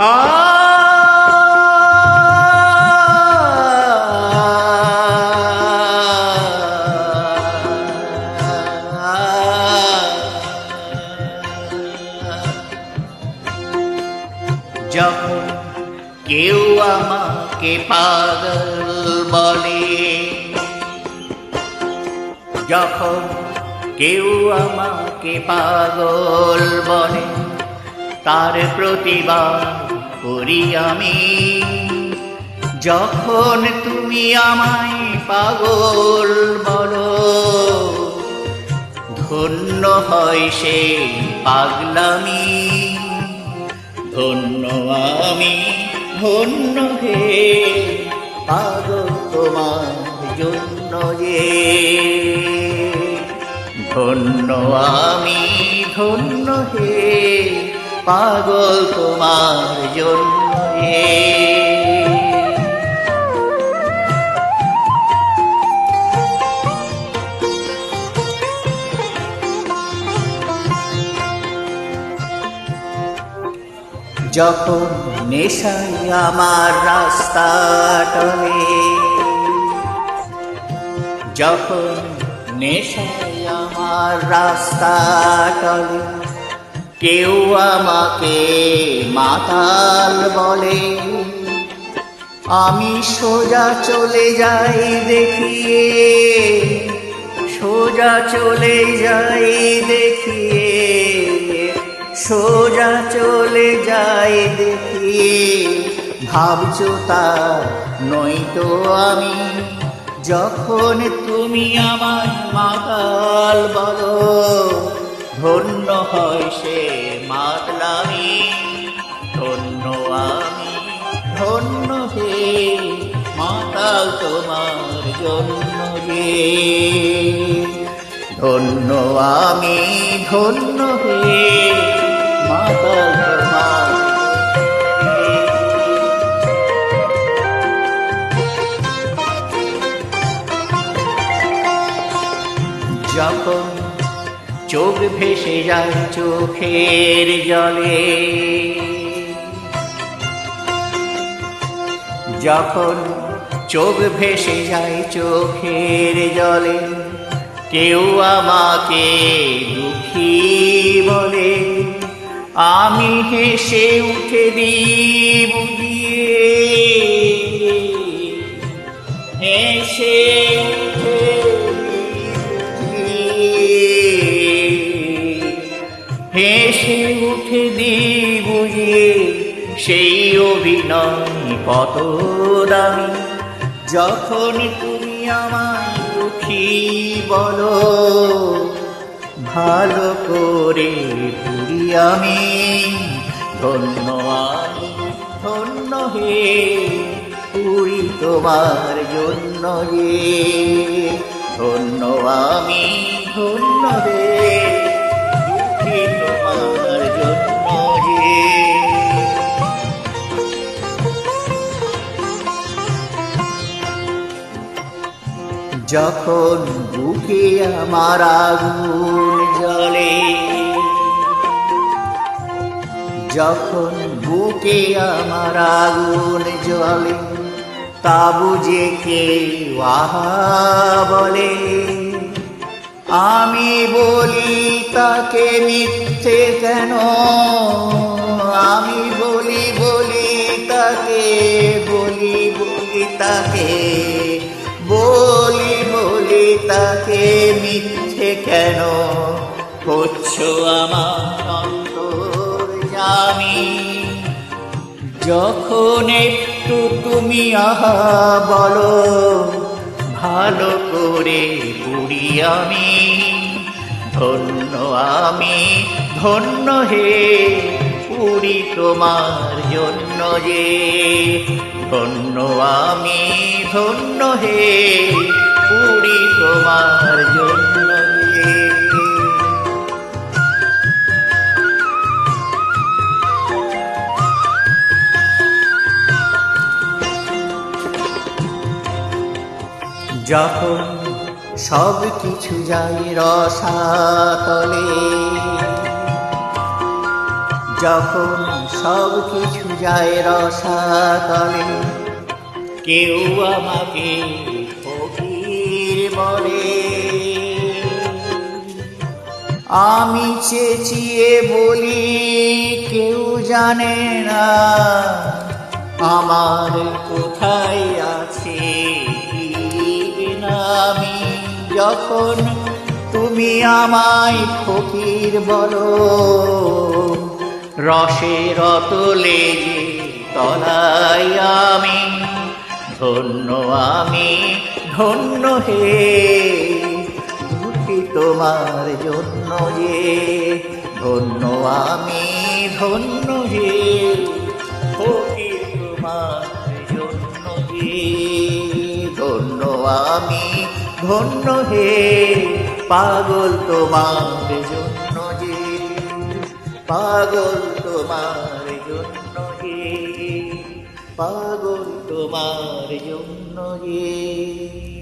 যখন কেউ আমাকে পাগল বলে, যখন কেউ আমাকে পাগল বলে, তার প্রতিবাদ করি আমি। যখন তুমি আমায় পাগল বলো, ধন্য হয় সে পাগলামি। ধন্য আমি, ধন্য হে পাগল তোমার জন্য যে। ধন্য আমি, ধন্য হে পাগল তোমার জন্য যে। যখন নেশায় আমার রাস্তা টলে, যখন নেশায় আমার রাস্তা টলে, কেউ আমাকে মাতাল বলে, আমি সোজা চলে যাই দেখিয়ে, সোজা চলে যাই দেখিয়ে, সোজা চলে যাই দেখিয়ে। ভাবছো তা নয়তো আমি, যখন তুমি আমায় মাতাল বলো, ধন্য হয় সে মাতলামি। ধন্য আমি, ধন্য হে মাতাল তোমার জন্য যে। ধন্য আমি, ধন্য হে মাতাল তোমার। যখন চোখ ভেসে যায় চোখের জলে, যখন চোখ ভেসে যায় চোখের জলে, কেউ আমাকে দুঃখী বলে, আমি হেসে উঠে দিই বুঝিয়ে, হেসে উঠে হেসে উঠে দিই বুঝিয়ে। সেই অভিনয় কত দামি, যখন তুমি আমায় দুঃখী বলো, ভালো করে ভুলি আমি। ধন্য আমি, ধন্য হে পুরি তোমার জন্য যে। ধন্য আমি, ধন্য হে দুঃখী তোমার জন্য যে। যখন বুকে আমার আগুন জ্বলে, যখন বুকে আমার আগুন জ্বলে, তা বুঝে কেউ আহা বলে, আমি বলি তাকে মিথ্যে কেন, আমি বলি তাকে, বলি তাকে, বলি তাকে মিথ্যে কেন করছো আমার অন্তর্যামী। যখন একটু তুমি আহা বলো, ভালো করে পুরি আমি। ধন্য আমি, ধন্য হে পুরি তোমার জন্য যে। ধন্য আমি, ধন্য হে পুরি তোমার জন্য যে। যখন সব কিছু যায় রসাতলে, যখন সব কিছু যায় রসাতলে। কেউ আমাকে ফকির বলে, আমি চেঁচিয়ে বলি কেউ জানে না আমার কোথায় আছে আমি। যখন তুমি আমায় ফকির বলো, রসের অতলে যে তলায় আমি, ধন্য আমি ধন্য হে দুঃখী তোমার জন্য যে, ধন্য আমি ধন্য হে ফকির তোমার জন্য যে, ধন্য আমি ধন্য হে পাগল তোমার জন্য যে, পাগল তোমার জন্য যে, পাগল তোমার জন্য যে।